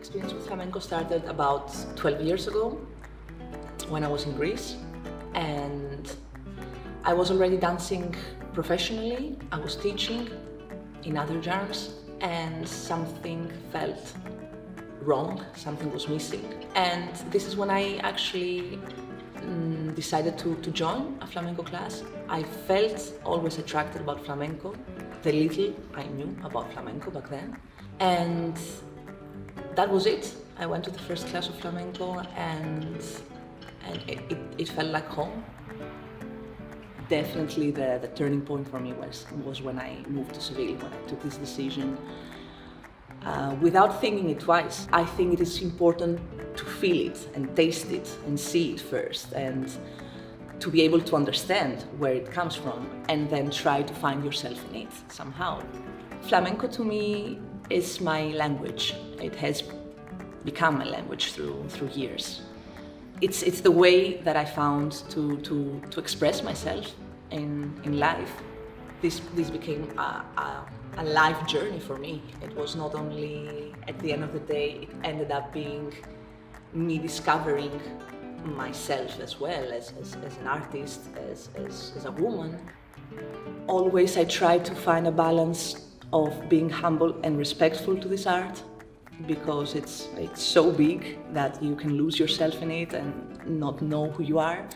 experience with flamenco started about 12 years ago when I was in Greece, and I was already dancing professionally. I was teaching in other genres, and something felt wrong, something was missing. And this is when I actually decided to join a flamenco class. I felt always attracted about flamenco, the little I knew about flamenco back then. And that was it. I went to the first class of flamenco and it felt like home. Definitely the turning point for me was when I moved to Seville, when I took this decision. Without thinking it twice. I think it is important to feel it and taste it and see it first, and to be able to understand where it comes from and then try to find yourself in it somehow. Flamenco to me is my language. It has become my language through years. It's the way that I found to express myself in life. This became a life journey for me. It was not only, at the end of the day, it ended up being me discovering myself as well, as an artist, as a woman. Always I tried to find a balance of being humble and respectful to this art, because it's so big that you can lose yourself in it and not know who you are.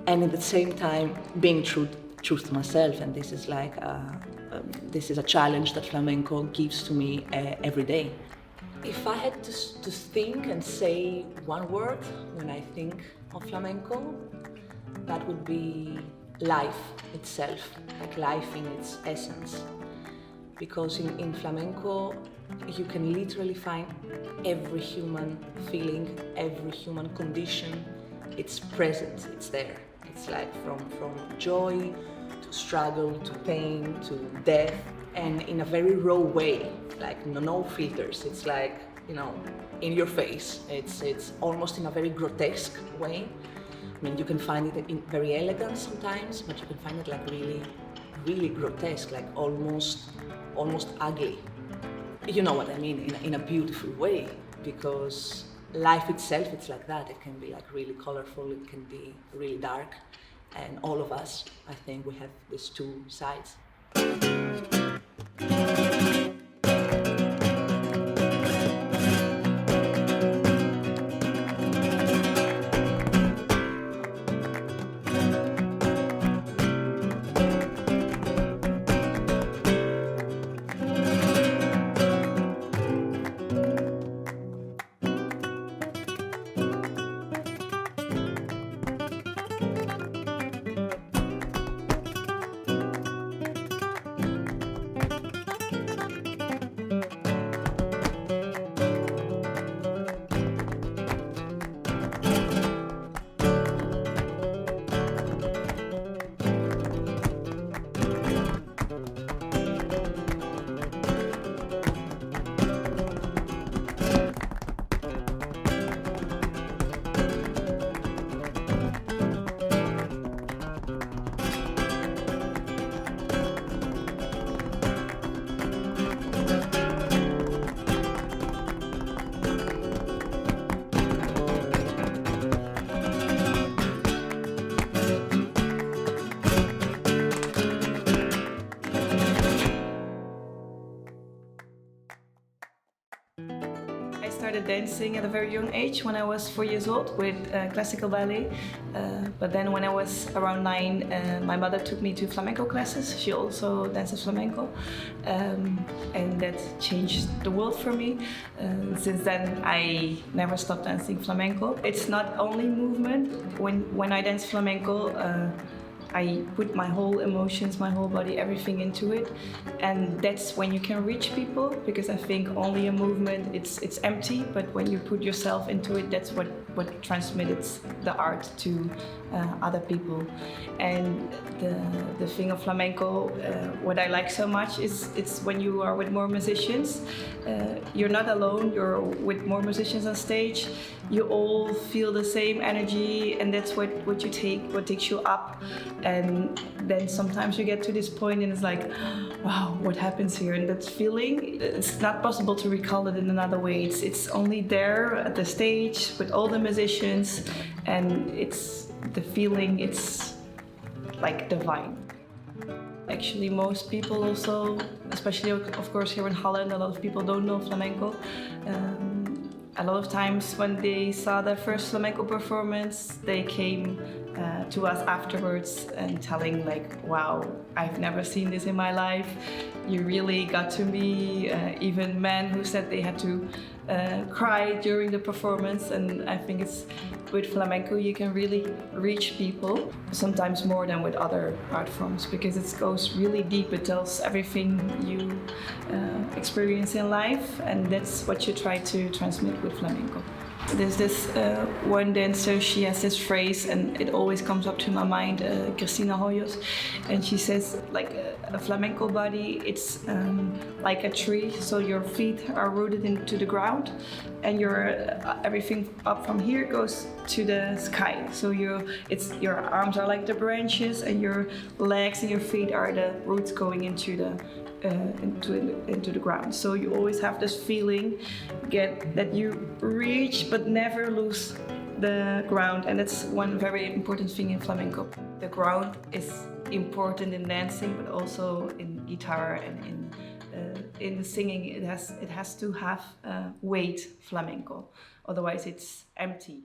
And at the same time, being true to myself, and this is like this is a challenge that flamenco gives to me every day. If I had to think and say one word when I think of flamenco, that would be life itself, like life in its essence. Because in flamenco, you can literally find every human feeling, every human condition. It's present, it's there. It's like from joy to struggle to pain to death, and in a very raw way, like no filters. It's like, you know, in your face. It's almost in a very grotesque way. I mean, you can find it in very elegant sometimes, but you can find it like really grotesque, like almost ugly. You know what I mean, in a beautiful way, because life itself, it's like that. It can be like really colorful, it can be really dark, and all of us, I think we have these two sides. I started dancing at a very young age when I was 4 years old with classical ballet. But then when I was around 9, my mother took me to flamenco classes. She also dances flamenco. And that changed the world for me. Since then, I never stopped dancing flamenco. It's not only movement. When I dance flamenco, I put my whole emotions, my whole body, everything into it, and that's when you can reach people, because I think only a movement, it's empty, but when you put yourself into it, that's what transmits the art to other people. And the thing of flamenco, what I like so much is it's when you are with more musicians, you're not alone, you're with more musicians on stage, you all feel the same energy, and that's what takes you up. And then sometimes you get to this point and it's like, wow, what happens here? And that feeling, it's not possible to recall it in another way. It's only there at the stage with all the musicians, and it's the feeling, it's like divine. Actually, most people also, especially of course here in Holland, a lot of people don't know flamenco. A lot of times when they saw their first flamenco performance, they came to us afterwards and telling like, wow, I've never seen this in my life. You really got to me. Even men who said they had to cry during the performance. And I think it's with flamenco you can really reach people, sometimes more than with other art forms, because it goes really deep. It tells everything you experience in life, and that's what you try to transmit with flamenco. There's this one dancer, she has this phrase and it always comes up to my mind, Cristina Hoyos, and she says like a flamenco body, it's like a tree, so your feet are rooted into the ground and your everything up from here goes to the sky. So your arms are like the branches and your legs and your feet are the roots going into the into the ground. So you always have this feeling that you reach but never lose the ground, and that's one very important thing in flamenco. The ground is important in dancing, but also in guitar and in the singing. It has to have weight, flamenco. Otherwise, it's empty.